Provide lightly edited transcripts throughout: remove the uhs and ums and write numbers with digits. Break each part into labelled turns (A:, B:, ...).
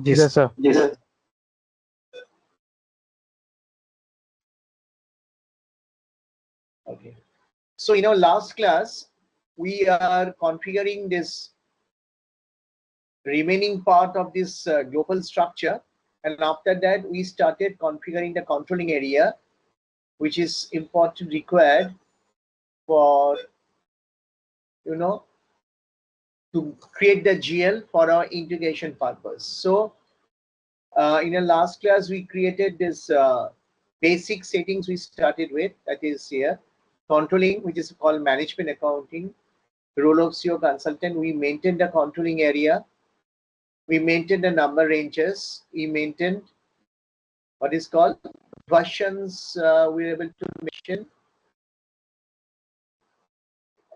A: Yes, sir.
B: Yes, sir. Okay. So in our last class, we are configuring this remaining part of this global structure, and after that we started configuring the controlling area, which is important required for to create the GL for our integration purpose. So in the last class we created this basic settings we started with, that is here controlling, which is called management accounting, role of CEO consultant. We maintained the controlling area, we maintained the number ranges, we maintained what is called versions, we were able to mention.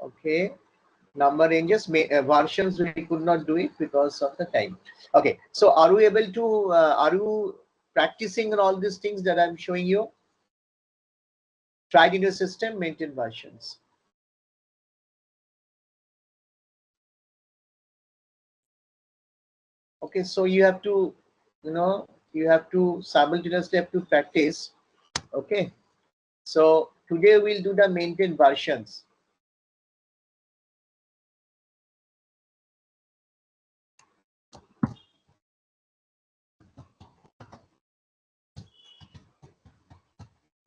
B: Okay, number ranges, versions we could not do it because of the time. Okay, so are we able to are you practicing on all these things that I'm showing you? Tried in your system, maintain versions. Okay, so you have to you have to simultaneously have to practice. Okay, so today we'll do the maintain versions.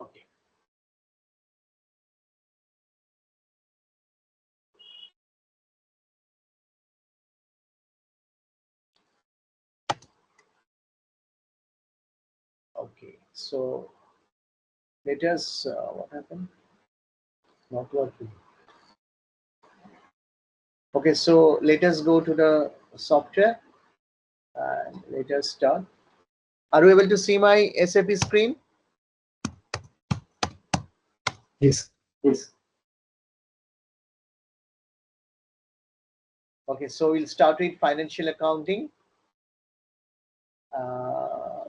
B: Okay. Okay, so let us what happened? Not working. Okay, so let us go to the software and let us start. Are you able to see my SAP screen?
A: Yes.
B: Yes. Okay, so we'll start with financial accounting.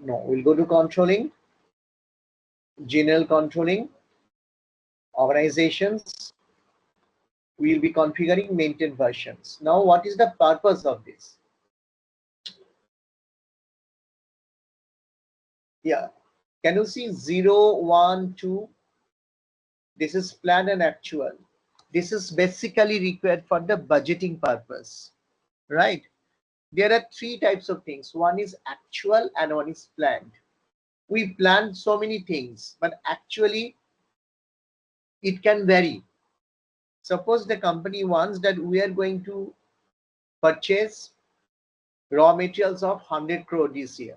B: No, we'll go to controlling, general controlling, organizations. We'll be configuring maintain versions. Now, what is the purpose of this? Yeah, can you see 0, 1, 2? This is plan and actual. This is basically required for the budgeting purpose, right? There are three types of things. One is actual and one is planned. We plan so many things, but actually it can vary. Suppose the company wants that we are going to purchase raw materials of 100 crore this year.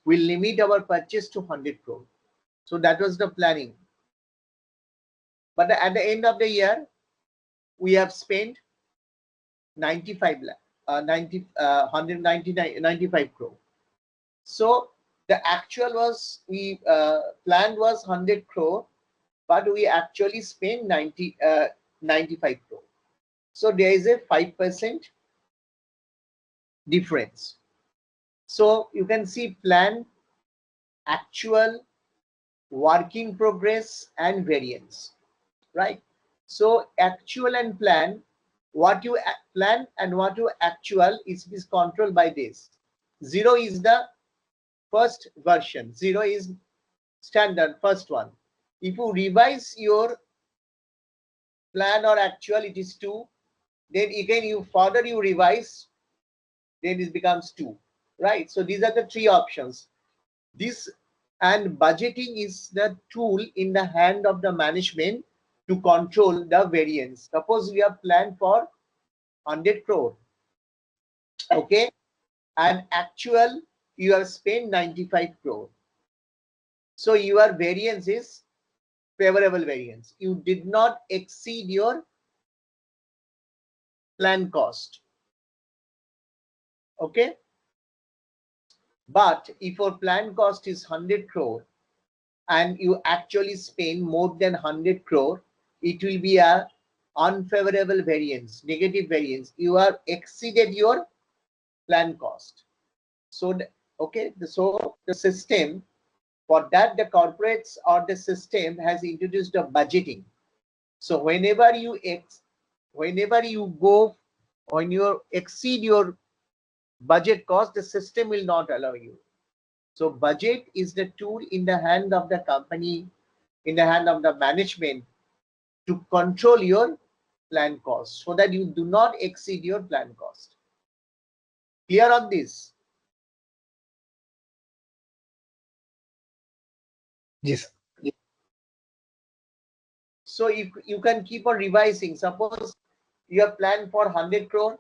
B: We'll limit our purchase to 100 crore. So that was the planning. But at the end of the year, we have spent 95 lakh, 95 crore. So the actual was, we planned was 100 crore, but we actually spent 95 crore. So there is a 5% difference. So you can see plan, actual, work in progress, and variance, right? So actual and plan, what you plan and what you actual is controlled by this. 0 is the first version, 0 is standard, first one. If you revise your plan or actual, it is 2. Then again you further you revise, then it becomes 2, right? So these are the three options. This and budgeting is the tool in the hand of the management to control the variance. Suppose we have planned for 100 crore, okay, and actual you have spent 95 crore. So your variance is favorable variance. You did not exceed your plan cost, okay. But if your plan cost is 100 crore and you actually spend more than 100 crore, it will be a unfavorable variance, negative variance. You have exceeded your plan cost. So okay, so the system for that, the corporates or the system has introduced a budgeting. So whenever you exceed your budget cost, the system will not allow you. So budget is the tool in the hand of the company, in the hand of the management, to control your plan cost so that you do not exceed your plan cost. Clear on this?
A: Yes.
B: So you can keep on revising. Suppose you have planned for 100 crore,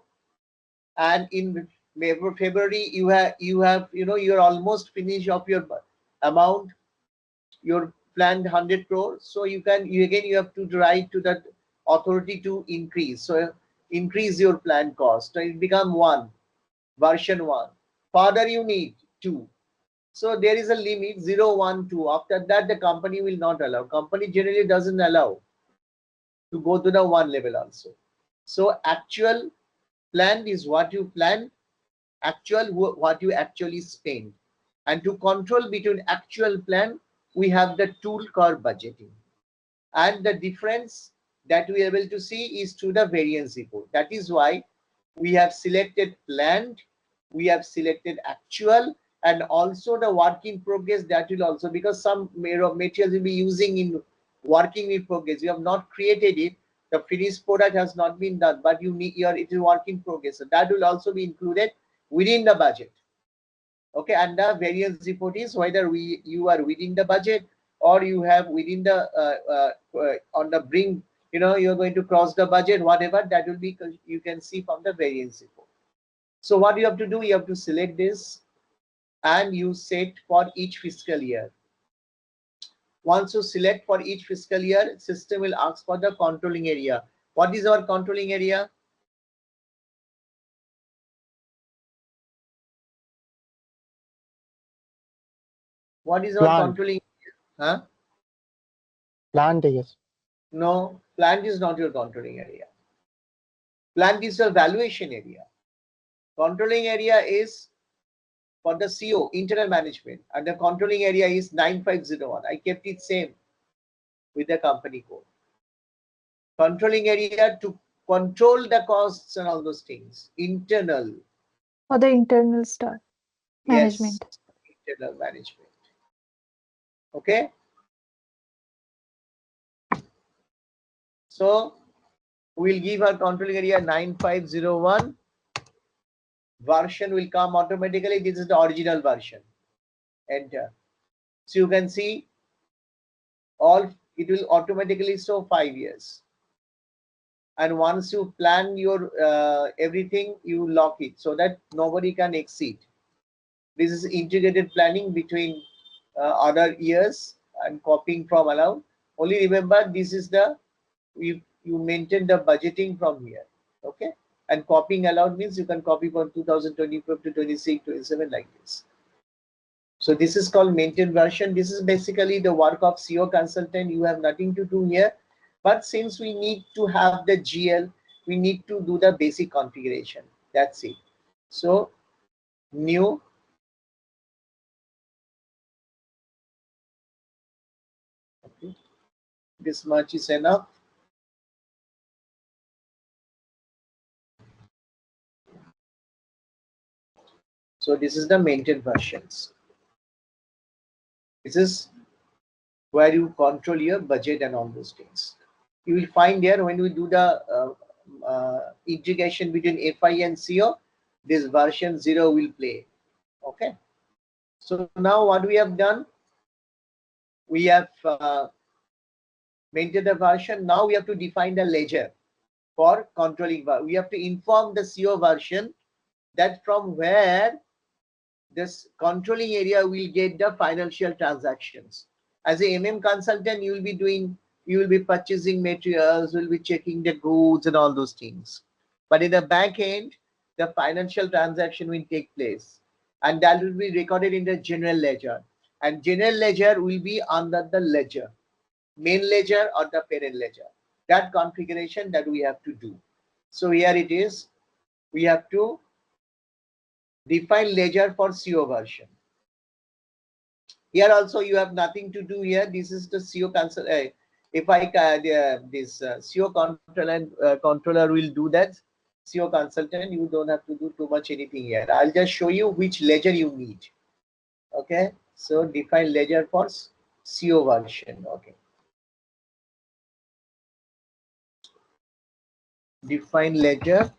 B: and in February you're almost finished of your amount, your planned 100 crore. So you have to write to that authority to increase. So increase your plan cost. So it become version 1. Further you need 2. So there is a limit 0, 1, 2. After that the company will not allow. Company generally doesn't allow to go to the 1 level also. So actual plan is what you plan, actual what you actually spend. And to control between actual plan, we have the tool called budgeting. And the difference that we are able to see is through the variance report. That is why we have selected planned, we have selected actual, and also the work in progress. That will also, because some materials will be using in working in progress, you have not created it, the finished product has not been done, but you need it is work in progress, so that will also be included within the budget. Okay, and the variance report is whether you are within the budget or you have within the on the brink, you're going to cross the budget, whatever, that will be, you can see from the variance report. So what you have to do, you have to select this and you set for each fiscal year. Once you select for each fiscal year, system will ask for the controlling area. What is our controlling area? What is our
A: Plant.
B: controlling area? Huh?
A: Plant, I guess.
B: No, plant is not your controlling area. Plant is your valuation area. Controlling area is for the CO, internal management, and the controlling area is 9501. I kept it same with the company code. Controlling area to control the costs and all those things. Internal.
C: For the internal stuff,
B: Yes,
C: management.
B: internal management. Okay. So we'll give our controlling area 9501. Version will come automatically. This is the original version. Enter. So you can see it will automatically show 5 years. And once you plan your everything, you lock it so that nobody can exceed. This is integrated planning between other years and copying from allowed. Only remember, this is the you maintain the budgeting from here. Okay, and copying allowed means you can copy from 2025 to 26, 27 like this. So this is called maintain version. This is basically the work of CO consultant. You have nothing to do here. But since we need to have the GL, we need to do the basic configuration. That's it. So new. Okay. This much is enough. So this is the maintain versions. This is where you control your budget and all those things. You will find here when we do the integration between FI and CO, this version 0 will play. Okay. So now what we have done, we have maintained the version. Now we have to define the ledger for controlling. We have to inform the CO version that from where this controlling area will get the financial transactions. As a MM consultant, you will be purchasing materials, will be checking the goods and all those things. But in the back end, the financial transaction will take place, and that will be recorded in the general ledger. And general ledger will be under the ledger, main ledger or the parent ledger. That configuration that we have to do. So here it is. We have to define ledger for CO version. Here also you have nothing to do here. This is the CO console. If I this CO controller will do that. CO consultant, you don't have to do too much anything here. I'll just show you which ledger you need. Okay, so define ledger for CO version. Okay, define ledger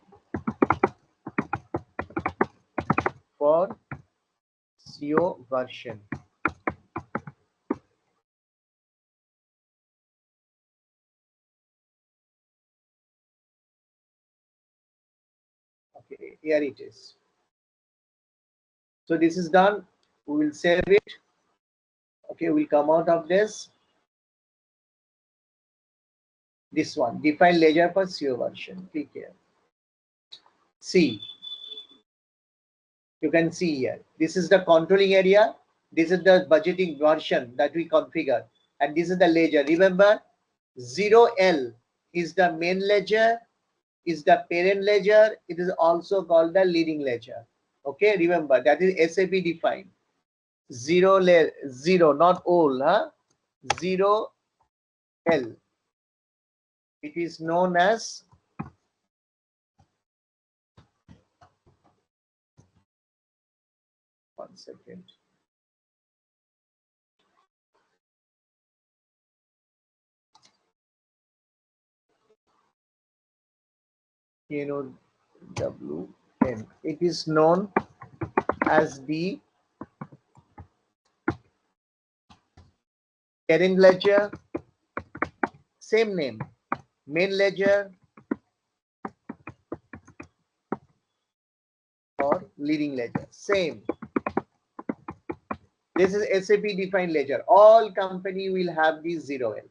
B: for CO version. Okay, here it is. So this is done. We will save it. Okay, we'll come out of this. This one, define ledger for CO version. Click here. See, you can see here. This is the controlling area. This is the budgeting version that we configure. And this is the ledger. Remember, 0L is the main ledger, is the parent ledger. It is also called the leading ledger. Okay, remember that is SAP defined. 0, not all, huh? 0L. It is known as one second. WM. It is known as the parent ledger, same name, main ledger or leading ledger, same. This is SAP defined ledger. All company will have the 0L.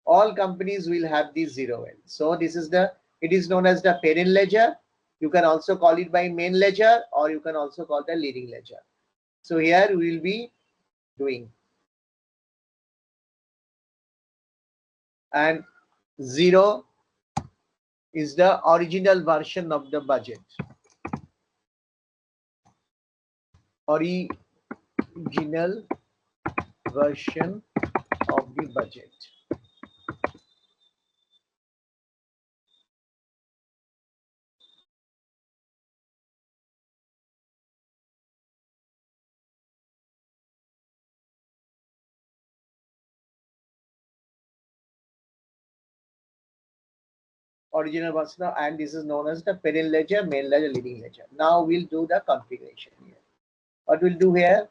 B: All companies will have the 0L. So this is it is known as the parent ledger. You can also call it by main ledger, or you can also call the leading ledger. So here we will be doing. And 0 is the original version of the budget. Original version of the budget. Original version, and this is known as the parent ledger, main ledger, leading ledger. Now we'll do the configuration here. What we'll do here,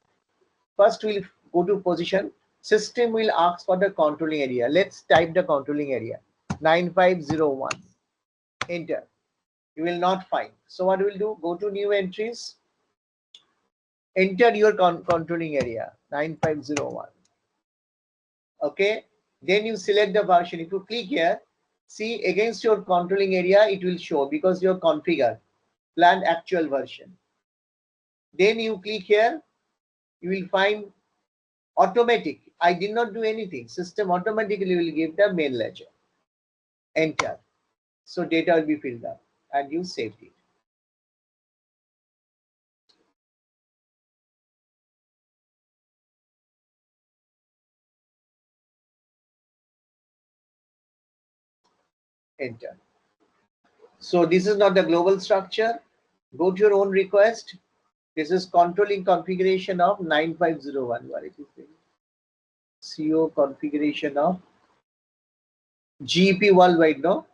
B: first we'll go to position. System will ask for the controlling area. Let's type the controlling area, 9501. Enter. You will not find. So what we'll do, go to new entries, enter your controlling area, 9501. Okay, then you select the version. If you click here, see against your controlling area, it will show because you're configured planned actual version. Then you click here, you will find automatic. I did not do anything. System automatically will give the main ledger. Enter. So data will be filled up and you saved it. Enter. So this is not the global structure. Go to your own request. This is controlling configuration of 9501. What it is? CO configuration of GEP worldwide, no?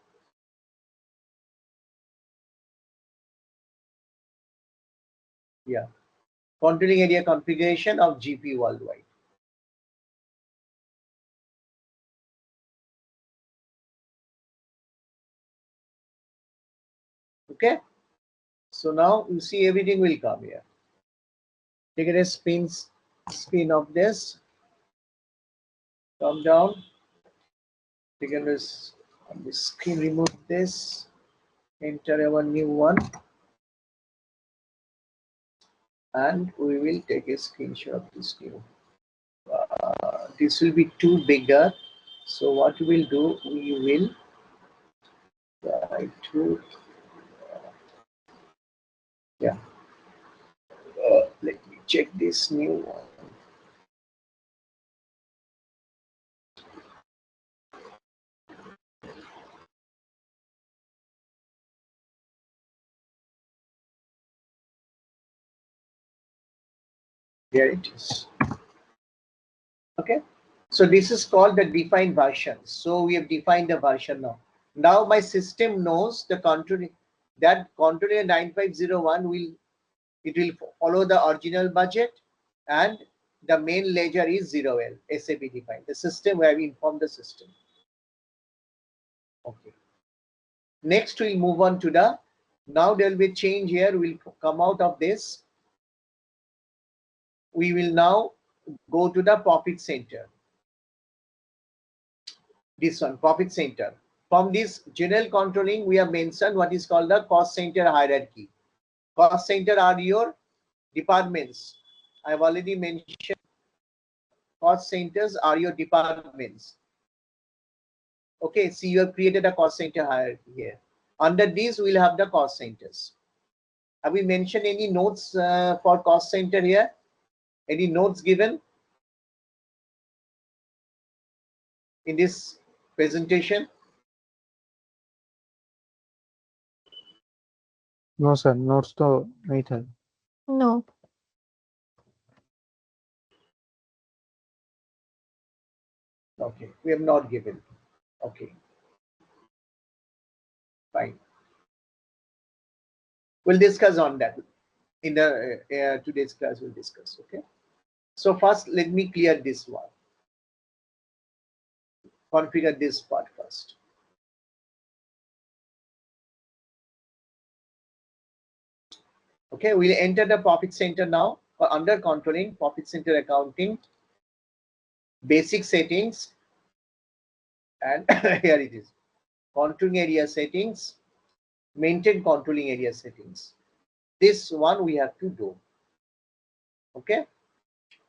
B: Yeah. Controlling area configuration of GP worldwide. Okay. So now you see everything will come here. Take it as spin of this. Come down. Take it as on the screen, remove this. Enter our new one. And we will take a screenshot of this new. This will be too bigger. So what we will do, we will try to, yeah. Let me check this new one. Here it is. Okay. So this is called the defined version. So we have defined the version now. Now my system knows the control, that controller 9501 will follow the original budget, and the main ledger is 0L SAP defined. The system, where we inform the system. Okay. Next we'll move on to the, now there will be a change here. We'll come out of this. We will now go to the profit center. This one, profit center. From this general controlling, we have mentioned what is called the cost center hierarchy. Cost center are your departments. I've already mentioned cost centers are your departments. Okay, so you have created a cost center hierarchy here. Under these, we'll have the cost centers. Have we mentioned any notes for cost center here? Any notes given in this presentation?
A: No, sir. Notes to नहीं था.
C: No.
B: Okay, we have not given. Okay, fine. We'll discuss on that in the today's class. We'll discuss. Okay. So first, let me clear this one. Configure this part first. Okay, we'll enter the profit center now. Under controlling, profit center accounting, basic settings, and here it is. Controlling area settings, maintain controlling area settings. This one we have to do. Okay.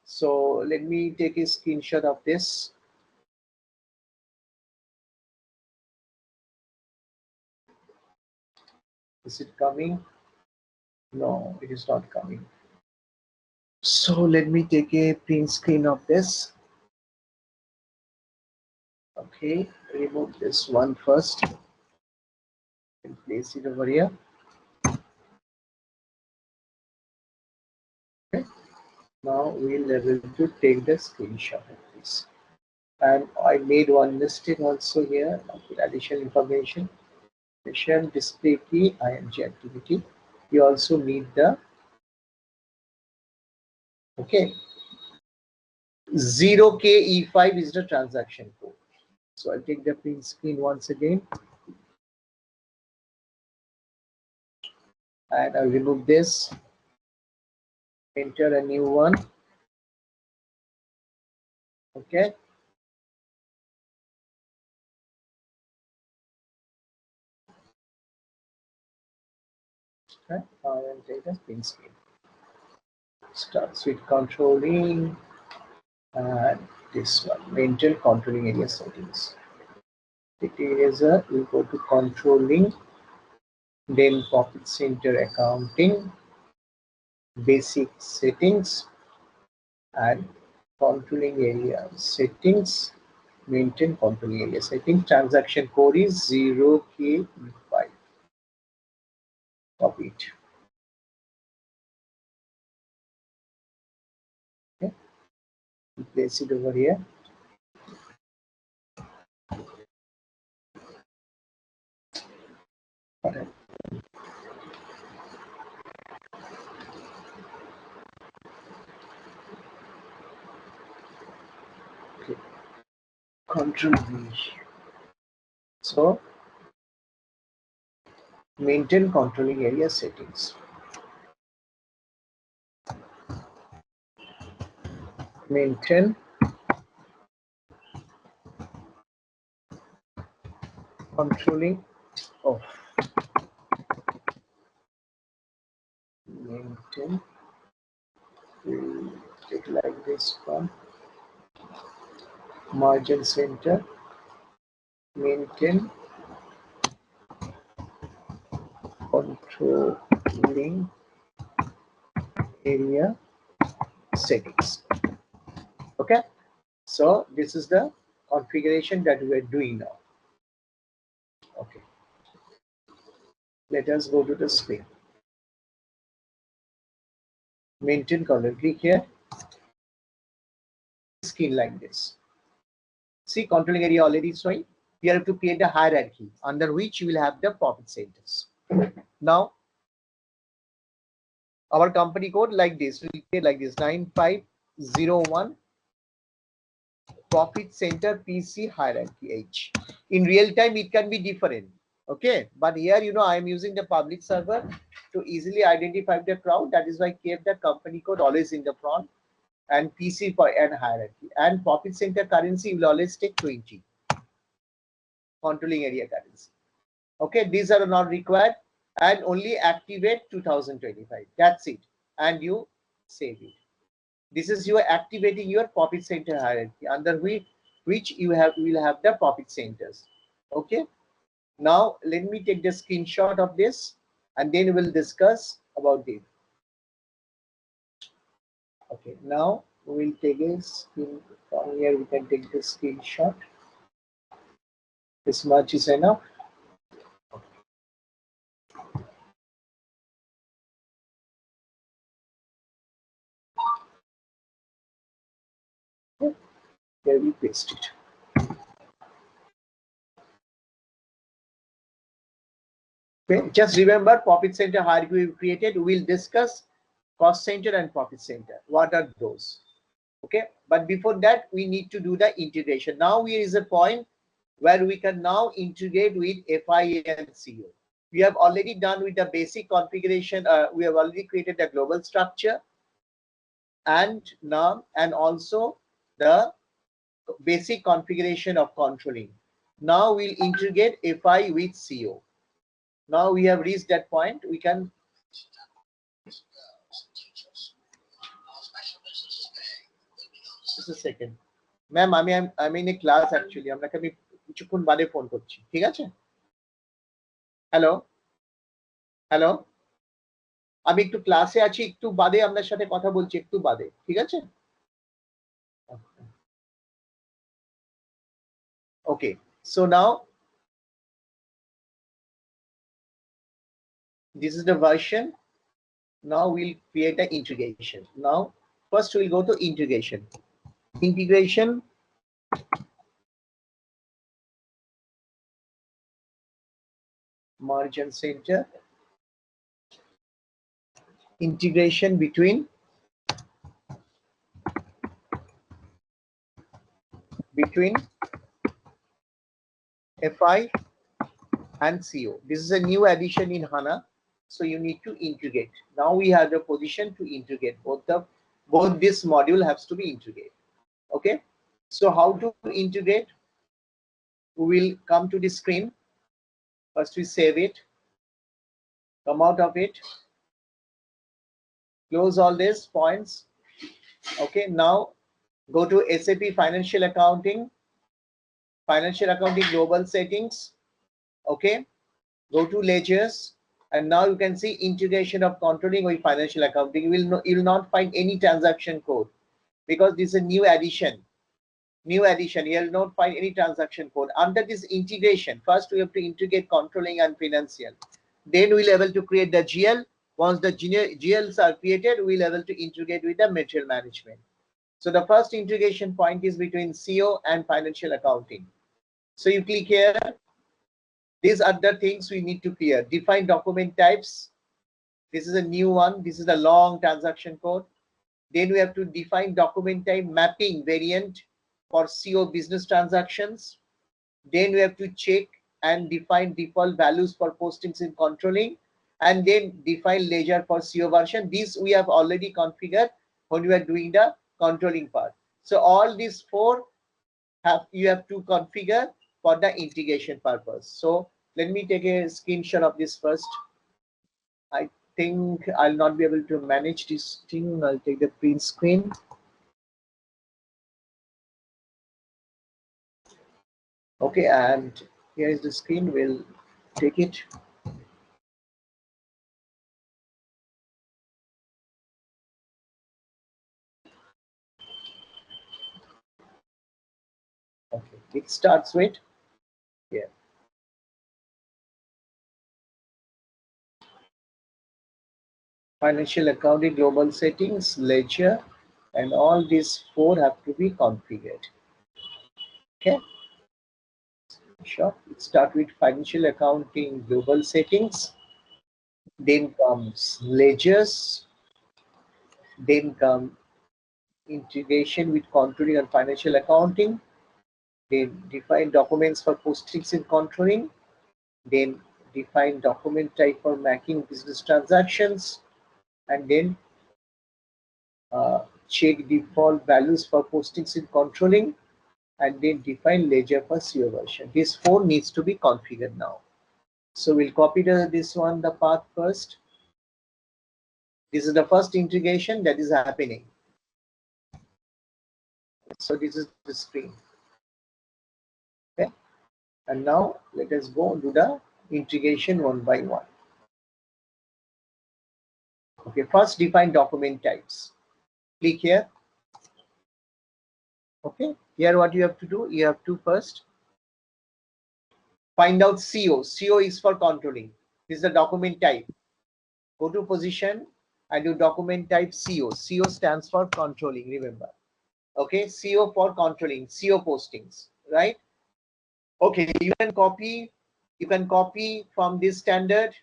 B: So let me take a screenshot of this. Is it coming? No, it is not coming. So let me take a print screen of this. Okay, remove this one first and place it over here. Okay, now we'll be able to take the screenshot of this. And I made one mistake also here. Additional information. Display key, IMG activity. You also need the, okay, 0KE5 is the transaction code. So I'll take the print screen once again. And I'll remove this. Enter a new one. Okay. Okay. I'll take the print screen. Starts with controlling, and this one, maintain controlling area settings. It is a, we go to controlling, then profit center accounting, basic settings, and controlling area settings, maintain controlling area settings. Transaction code is 0K5. Copy it. Okay. Place it over here. All right. Okay. Control V. So maintain controlling area settings. Maintain controlling of maintain, we'll take like this one, margin center, maintain controlling area settings. Okay, so this is the configuration that we are doing now. Okay, let us go to the screen. Maintain color, click here. screen like this. See, controlling area already showing. You have to create a hierarchy under which you will have the profit centers. Now, our company code like this will create like this 9501 profit center PC hierarchy H. In real time, it can be different. Okay, but here I am using the public server to easily identify the crowd. That is why I kept the company code always in the front and PC for and hierarchy. And profit center currency will always take 20. Controlling area currency. Okay, these are not required, and only activate 2025. That's it, and you save it. This is you are activating your profit center hierarchy under which you will have the profit centers. Okay. Now let me take the screenshot of this, and then we'll discuss about it. Okay. Now we will take a screen from here. We can take the screenshot. This much is enough. Here we paste it. Okay, just remember profit center hierarchy we created. We'll discuss cost center and profit center. What are those? Okay, but before that, we need to do the integration. Now here is a point where we can now integrate with FI and CO. We have already done with the basic configuration. We have already created the global structure and now and also the basic configuration of controlling. Now we'll integrate FI with CO. Now we have reached that point. We can. Just a second. Ma'am, I'm in a class actually. আপনাকে আমি কিছুক্ষণ বাদে phone করছি। ঠিক আছে? Hello? Hello? আমি একটু ক্লাসে আছি, একটু বাদে আপনার সাথে কথা বলছি, একটু বাদে। ঠিক আছে? Okay. So now this is the version. Now we'll create the integration. Now first we'll go to integration. Integration. Margin center. Integration between FI and CO. This is a new addition in HANA, so you need to integrate. Now we have the position to integrate both this module has to be integrated. Okay, so how to integrate? We will come to the screen. First we save it, come out of it, close all these points. Okay, now go to SAP Financial Accounting global settings. Okay, go to ledgers, and now you can see integration of controlling with financial accounting. You will not find any transaction code because this is a new addition. You will not find any transaction code. Under this integration, first we have to integrate controlling and financial. Then we'll able to create the GL. Once the GLs are created, we'll able to integrate with the material management. So the first integration point is between CO and financial accounting. So you click here. These are the things we need to clear. Define document types. This is a new one. This is a long transaction code. Then we have to define document type mapping variant for CO business transactions. Then we have to check and define default values for postings in controlling, and then define ledger for CO version. These we have already configured when we are doing the controlling part. So all these four you have to configure for the integration purpose. So let me take a screenshot of this first. I think I'll not be able to manage this thing. I'll take the print screen. Okay, and here is the screen. We'll take it. Okay, it starts with here. Financial accounting global settings, ledger, and all these 4 have to be configured. Okay, sure. Let's start with financial accounting global settings. Then comes ledgers. Then come integration with controlling and financial accounting. Then define documents for postings in controlling. Then define document type for making business transactions, and then check default values for postings in controlling, and then define ledger for CO version. This 4 needs to be configured now. So we'll copy this one, the path first. This is the first integration that is happening. So this is the screen. Okay, and now let us go do the integration one by one. Okay, first define document types. Click here. Okay, here what you have to do, you have to first find out CO. CO is for controlling. This is the document type. Go to position and do document type CO. CO stands for controlling, remember. Okay, CO for controlling, CO postings, right? Okay, you can copy from this standard,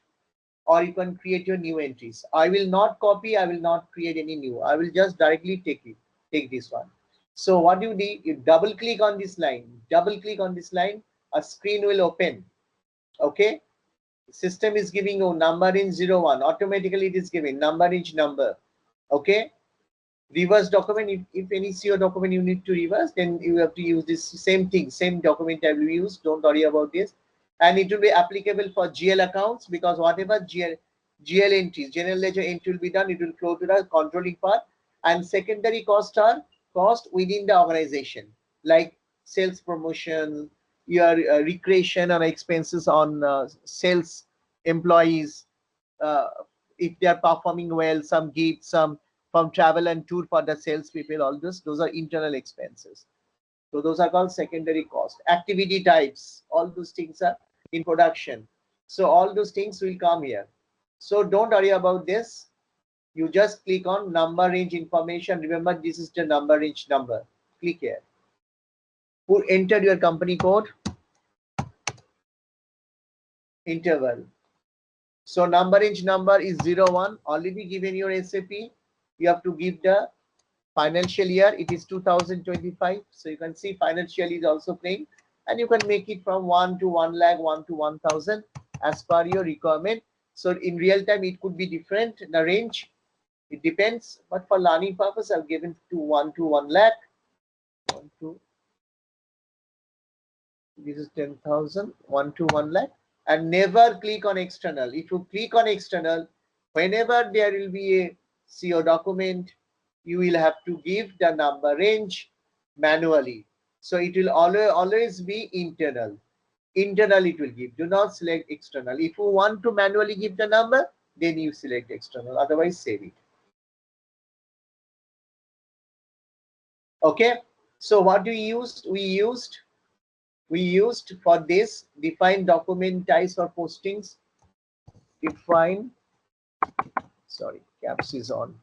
B: or you can create your new entries. I will not copy, I will not create any new. I will just directly take this one. So what you do, you double click on this line, a screen will open. Okay, system is giving you number in 01, automatically it is giving number in number. Okay, reverse document, if any CO document you need to reverse, then you have to use this same thing, same document I will use, don't worry about this. And it will be applicable for GL accounts, because whatever GL entries, general ledger entry will be done, it will flow to the controlling part. And secondary costs are cost within the organization, like sales promotion, your recreation or expenses on sales employees, if they are performing well, some gifts, some from travel and tour for the sales people, all those are internal expenses. So those are called secondary cost. Activity types, all those things are in production. So all those things will come here. So don't worry about this. You just click on number range information. Remember, this is the number range number. Click here. Enter your company code, interval. So number range number is 01, already given your SAP. You have to give the financial year, it is 2025. So you can see financial is also playing, and you can make it from 1 to 1 lakh, 1 to 1000 as per your requirement. So in real time, it could be different, the range, it depends. But for learning purpose, I've given to 1 to 1 lakh. 1 to, this is 10,000, 1 to 1 lakh. And never click on external. If you click on external, whenever there will be a CO document, you will have to give the number range manually. So it will always be internal. Internal it will give. Do not select external. If you want to manually give the number, then you select external. Otherwise, save it. Okay. So what we used? We used for this define document types for postings. Define. Sorry, caps is on.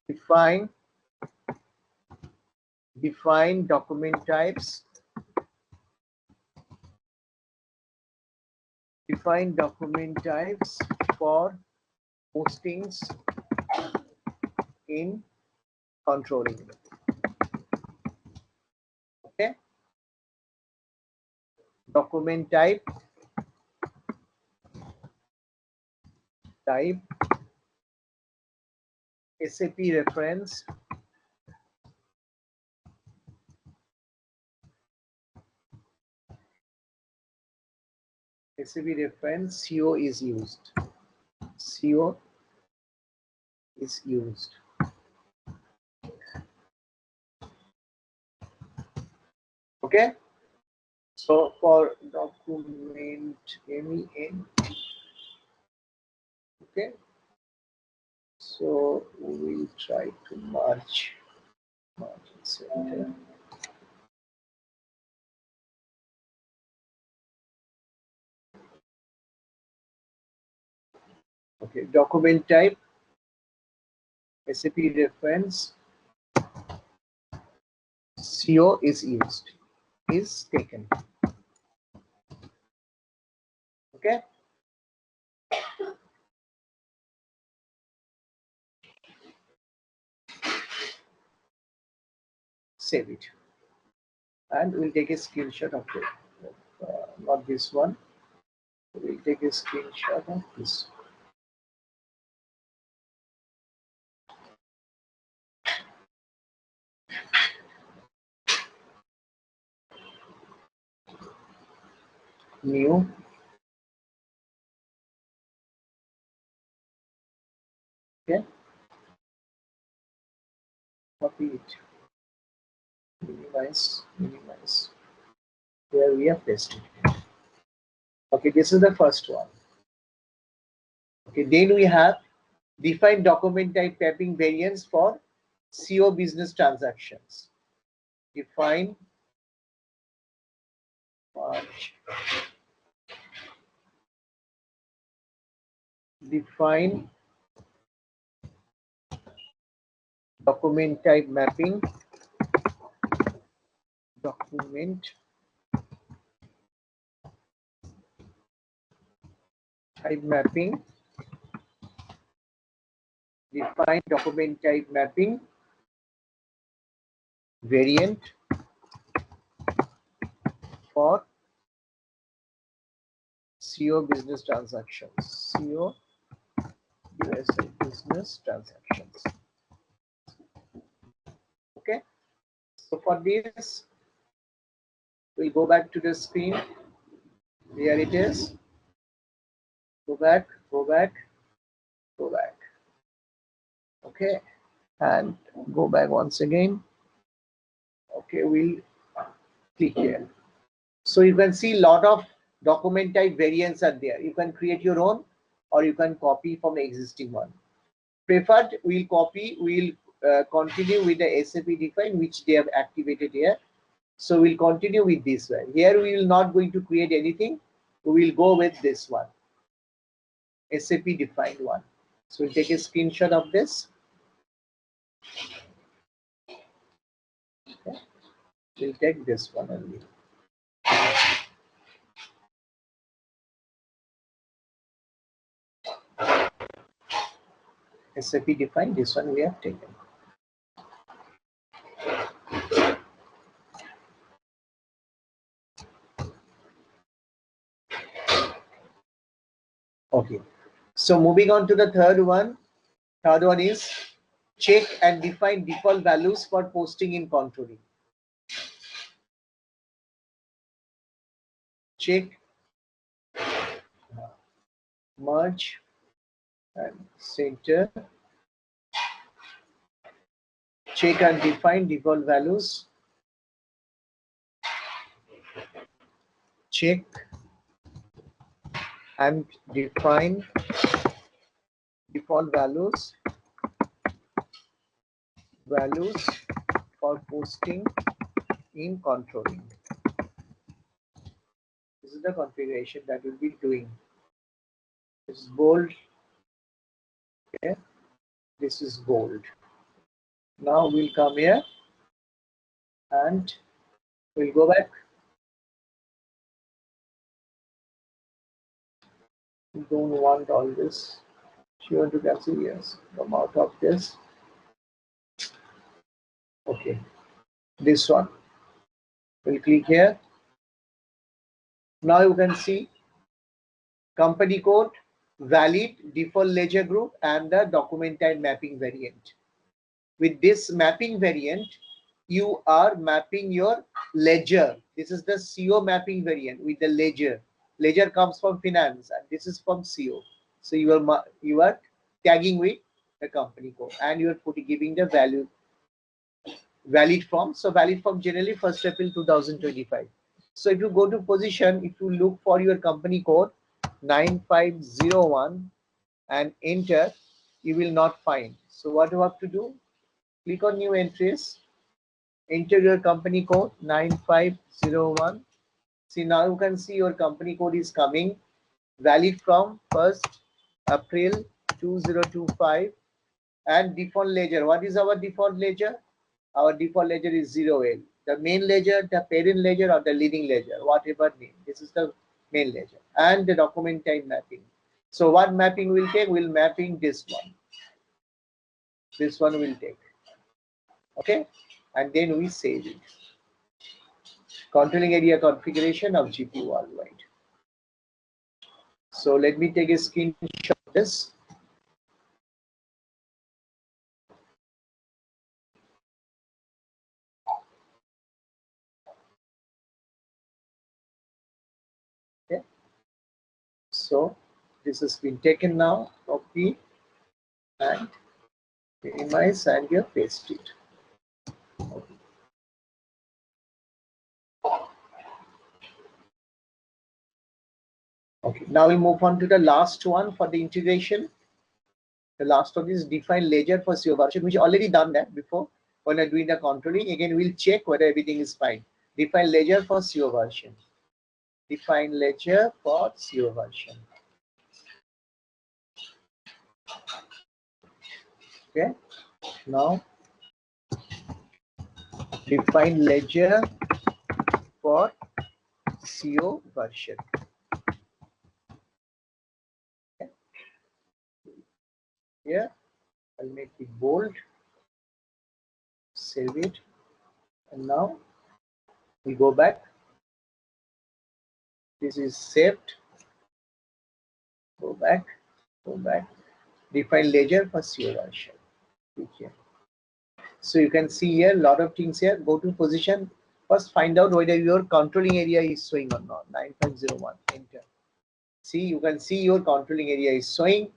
B: Define document types. Define document types for postings in controlling. Okay. Document type SAP reference, CO is used. CO is used. Okay. So for document MEN, okay, So we'll try to merge center. Okay, document type, SAP reference, CO is used, is taken. Okay. Save it. And we'll take a screenshot of it. Not this one. We'll take a screenshot of this. New. Okay. Copy it. Minimize. Here we have pasted it. Okay, this is the first one. Okay, then we have define document type mapping variants for CO business transactions. Define March. Define document type mapping. Document type mapping. Define document type mapping variant for CO business transactions. CO USA business transactions. Okay. So for this, we'll go back to the screen. Here it is. Go back. Okay. And go back once again. Okay, we'll click here. So you can see a lot of document type variants are there. You can create your own or you can copy from the existing one. Preferred, we'll copy, we'll continue with the SAP define which they have activated here. So we'll continue with this one. Here we will not going to create anything. We will go with this one. SAP defined one. So we'll take a screenshot of this. Okay. We'll take this one only. SAP defined, this one we have taken. Okay, so moving on to the third one. Third one is check and define default values for posting in controlling. Check, merge and center. Check and define default values. Check and define default values for posting in controlling. This is the configuration that we'll be doing. This is bold. Okay, this is bold. Now we'll come here and we'll go back. We don't want all this. You want to cancel? Yes. Come out of this. Okay. This one. We'll click here. Now you can see company code, valid, default ledger group, and the document type mapping variant. With this mapping variant, you are mapping your ledger. This is the CO mapping variant with the ledger. Ledger comes from finance, and this is from CO. So you are tagging with the company code, and you are giving the value valid form. So valid form generally 1st April 2025. So if you go to position, if you look for your company code 9501 and enter, you will not find. So what you have to do, click on new entries, enter your company code 9501. See, now you can see your company code is coming, valid from 1st April 2025, and default ledger. What is our default ledger? Our default ledger is 0L. The main ledger, the parent ledger, or the leading ledger, whatever name. This is the main ledger. And the document type mapping. So what mapping will take? We'll mapping this one. This one will take. Okay? And then we save it. Controlling area configuration of GP worldwide. So let me take a screenshot of this. Okay. So this has been taken now. Copy and minimize and you paste it. Okay, now we move on to the last one for the integration. The last one is define ledger for CO version, which already done that before. When I'm doing the controlling, again we'll check whether everything is fine. Define ledger for CO version. Define ledger for CO version. Okay, now define ledger for CO version. Okay. Here I'll make it bold, save it, and now we go back. This is saved. Go back, go back. Define ledger for CO version. Here. So you can see here a lot of things here. Go to position. First, find out whether your controlling area is showing or not. 9501. Enter. See, you can see your controlling area is showing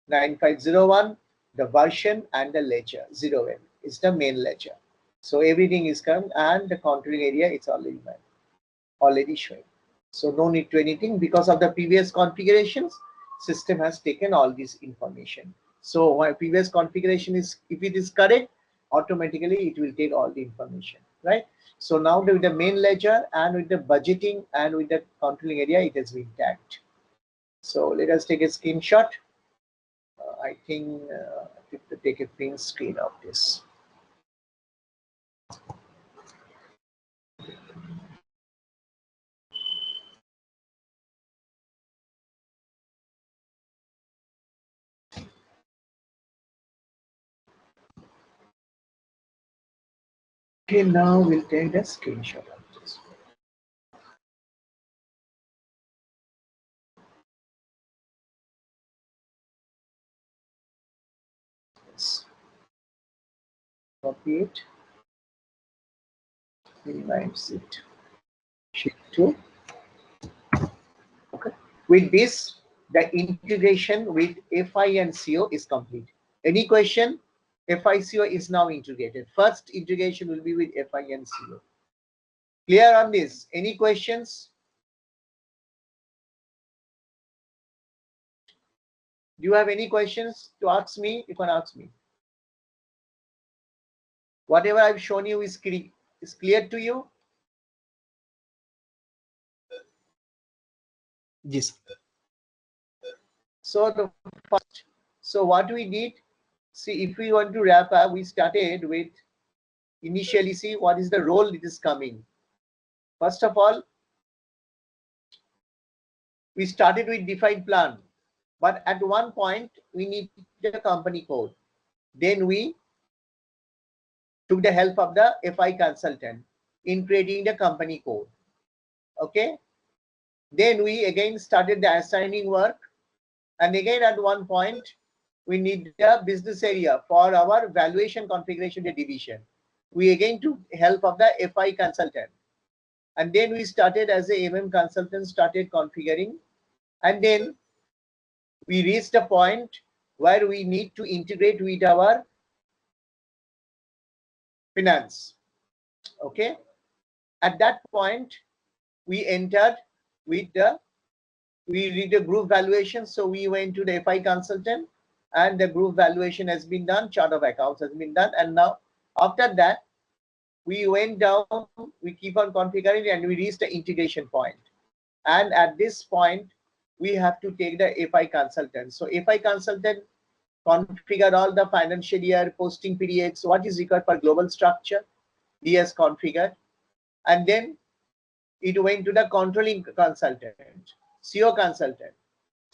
B: 9501. The version and the ledger 0N is the main ledger. So everything is come and the controlling area is already showing. So no need to anything because of the previous configurations. System has taken all this information. So my previous configuration is, if it is correct, automatically it will take all the information, right? So now with the main ledger and with the budgeting and with the controlling area, it has been tagged. So let us take a screenshot. I think I have to take a print screen of this. Okay, now we'll take the screenshot of this. Yes. Copy it, minimize it, shift to. Okay. With this, the integration with FI and CO is complete. Any question? FI CO is now integrated. First integration will be with FI and CO. Clear on this? Any questions? Do you have any questions to ask me? You can ask me. Whatever I've shown you is clear to you?
D: Yes.
B: So the first, so what we did, see, if we want to wrap up, we started with initially, see what is the role it is coming. First of all, we started with defined plan, but at one point we need the company code. Then we took the help of the FI consultant in creating the company code. Okay. Then we again started the assigning work, and again at one point we need the business area for our valuation configuration division. We again took help of the FI consultant, and then we started as a consultant, started configuring, and then we reached a point where we need to integrate with our finance. Okay. At that point, we entered with the, we did a group valuation. So we went to the FI consultant and the group valuation has been done, chart of accounts has been done, and now after that we went down, we keep on configuring, and we reached the integration point. And at this point we have to take the FI consultant. So FI consultant configure all the financial year, posting periods, what is required for global structure, he has configured, and then it went to the controlling consultant, CO consultant.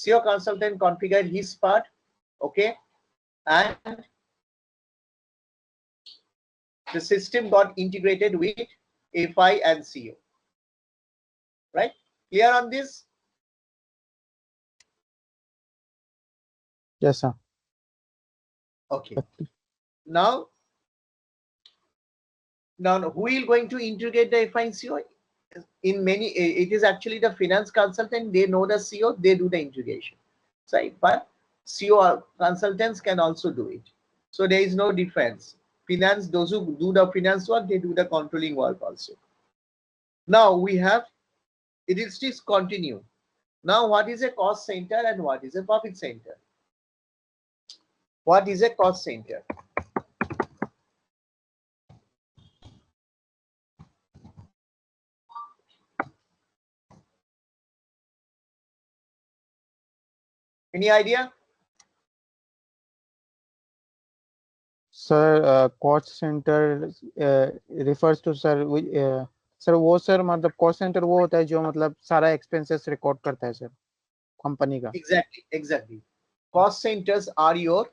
B: CO consultant configured his part, okay, and the system got integrated with FI and CO. Right? Clear on this?
A: Yes, sir.
B: Okay. Now who will going to integrate the FI and CO? In many, it is actually the finance consultant. They know the CO, they do the integration. Right? But CO consultants can also do it. So there is no difference. Finance, those who do the finance work, they do the controlling work also. Now we have, it is just continue. Now what is a cost center and what is a profit center? What is a cost center? Any idea?
A: Sir, cost center refers to sir sir वो sir मतलब cost center वो होता है जो मतलब सारा expenses record करता है सर कंपनी का.
B: Exactly. Cost centers are your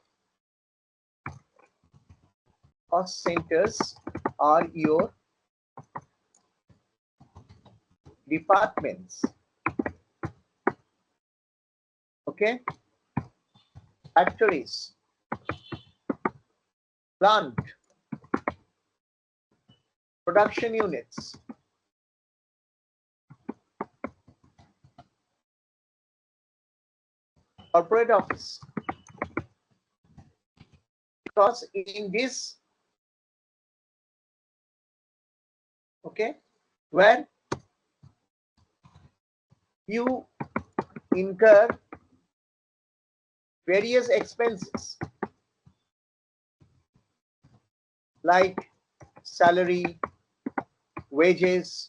B: departments. Okay, factories, plant, production units, corporate office. Because in this, okay, where you incur various expenses like salary, wages,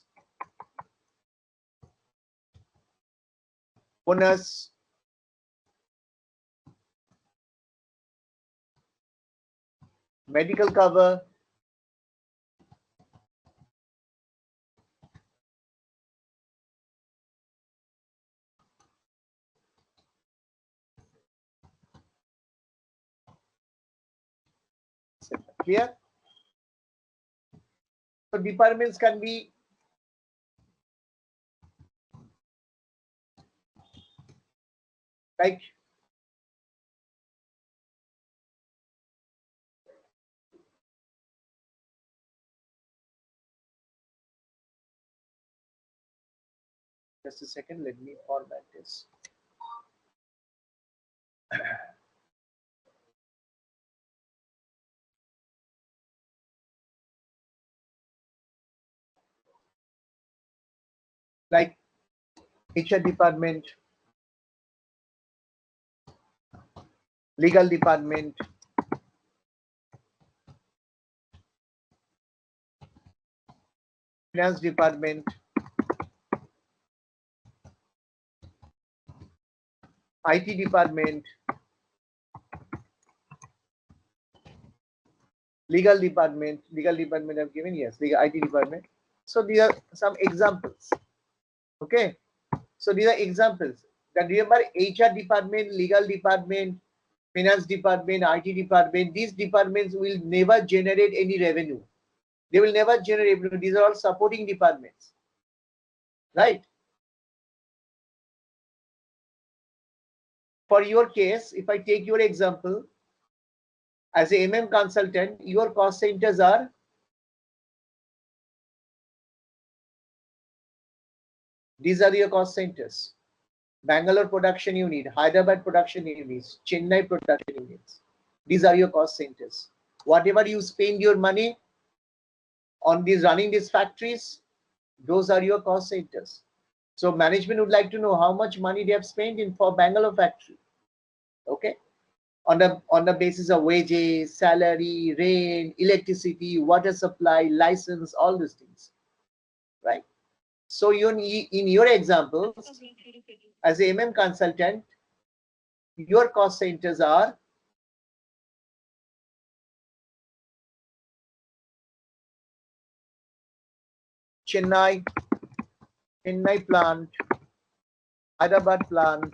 B: bonus, medical cover, clear? So departments can be like just a second, let me format this. Like HR department, legal department, finance department, IT department, legal department I've given, yes, legal IT department. So these are some examples. Okay, so these are examples. That remember, HR department, legal department, finance department, IT department, these departments will never generate any revenue. They will never generate revenue. These are all supporting departments, right? For your case, if I take your example, as a MM consultant, your cost centers are these are your cost centers. Bangalore production unit, Hyderabad production units, Chennai production units. These are your cost centers. Whatever you spend your money on these running these factories, those are your cost centers. So management would like to know how much money they have spent in for Bangalore factory. Okay. on the basis of wages, salary, rent, electricity, water supply, license, all these things, right? So in your examples, as a MM consultant, your cost centers are Chennai plant, Hyderabad plant,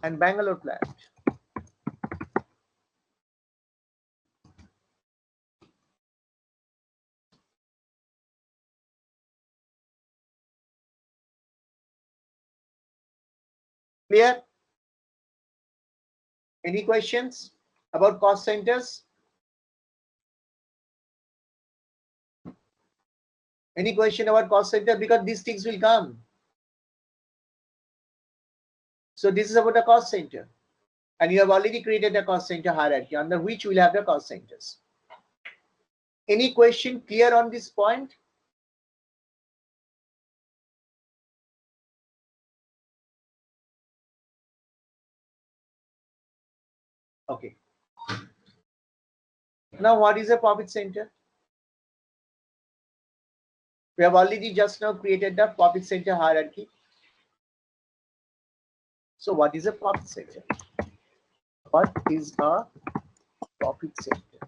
B: and Bangalore plant. Clear? Any questions about cost centers? Any question about cost center? Because these things will come. So this is about the cost center. And you have already created a cost center hierarchy under which we'll have the cost centers. Any question clear on this point? Okay. Now what is a profit center? We have already just now created the profit center hierarchy. So what is a profit center? What is a profit center?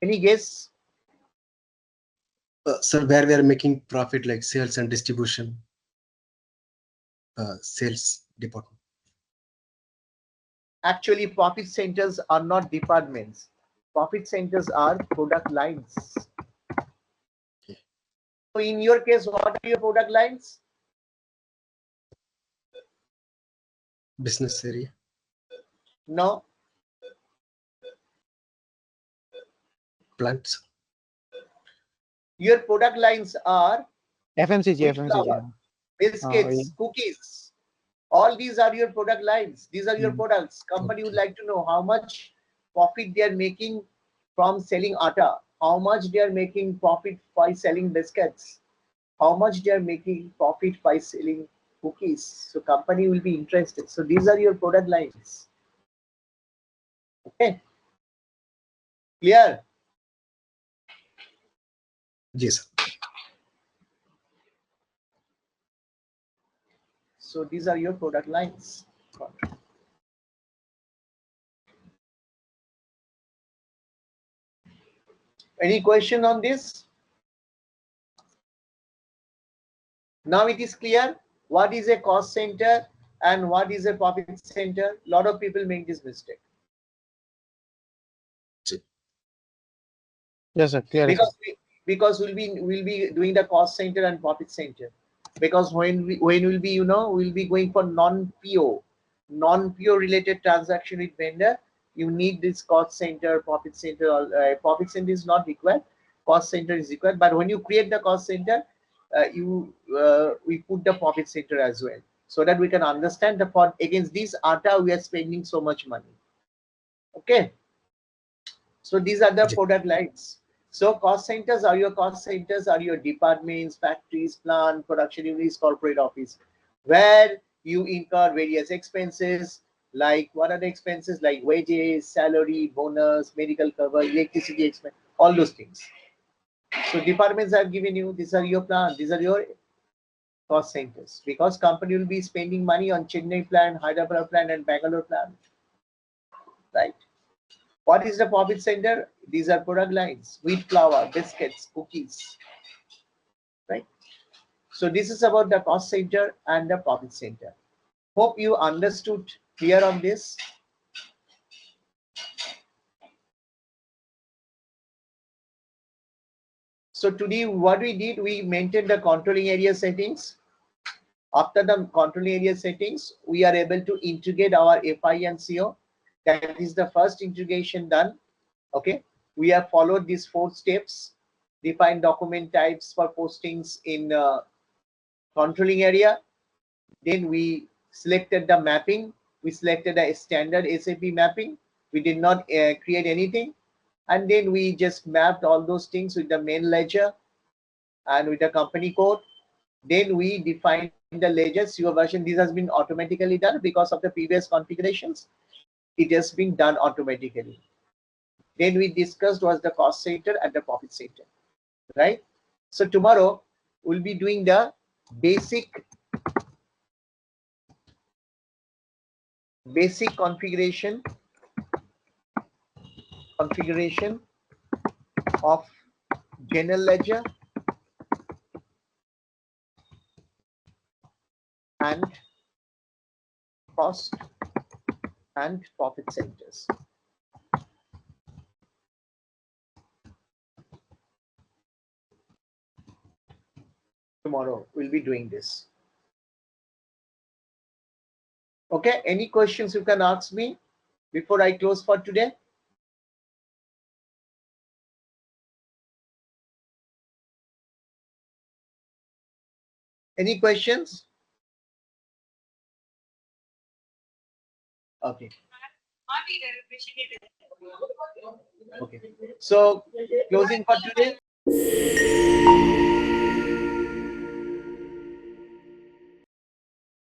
B: Any guess?
D: Sir, where we are making profit, like sales and distribution, sales department.
B: Actually, profit centers are not departments. Profit centers are product lines.
D: Okay.
B: So in your case, what are your product lines?
D: Business area.
B: No.
D: Plants.
B: Your product lines are
A: FMCG,
B: wheat
A: FMCG.
B: flour, biscuits,
A: yeah.
B: cookies. All these are your product lines. These are your products. Company would
D: Okay.
B: like to know how much profit they are making from selling atta, how much they are making profit by selling biscuits, how much they are making profit by selling cookies. So company will be interested. So these are your product lines. Okay. Clear?
D: Yes.
B: So these are your product lines. Any question on this? Now it is clear what is a cost center and what is a profit center. A lot of people make this mistake.
A: Yes, sir. Clear.
B: Because we'll be doing the cost center and profit center. Because when we'll be we'll be going for non-PO related transaction with vendor, you need this cost center, profit center. Profit center is not required, cost center is required. But when you create the cost center, we put the profit center as well, so that we can understand the for against this atta we are spending so much money. Okay, so these are the product lines. So cost centers are your departments, factories, plant, production units, corporate office, where you incur various expenses. Like what are the expenses? Like wages, salary, bonus, medical cover, electricity expense, all those things. So departments I've given you, these are your plant, these are your cost centers, because company will be spending money on Chennai plant, Hyderabad plant, and Bangalore plant, right? What is the profit center? These are product lines: wheat flour, biscuits, cookies, right? So this is about the cost center and the profit center. Hope you understood clear on this. So today what we did, we maintained the controlling area settings. After the controlling area settings, we are able to integrate our FI and CO. That is the first integration done. Okay, we have followed these 4 steps. Define document types for postings in controlling area. Then we selected the mapping. We selected a standard SAP mapping. We did not create anything. And then we just mapped all those things with the main ledger and with the company code. Then we define the ledgers, your version. This has been automatically done because of the previous configurations. It has been done automatically. Then we discussed was the cost center and the profit center, right? So tomorrow we'll be doing the basic configuration of general ledger and cost and profit centers. Tomorrow we'll be doing this. Okay, any questions you can ask me before I close for today? Any questions? Okay. Okay. So closing for today.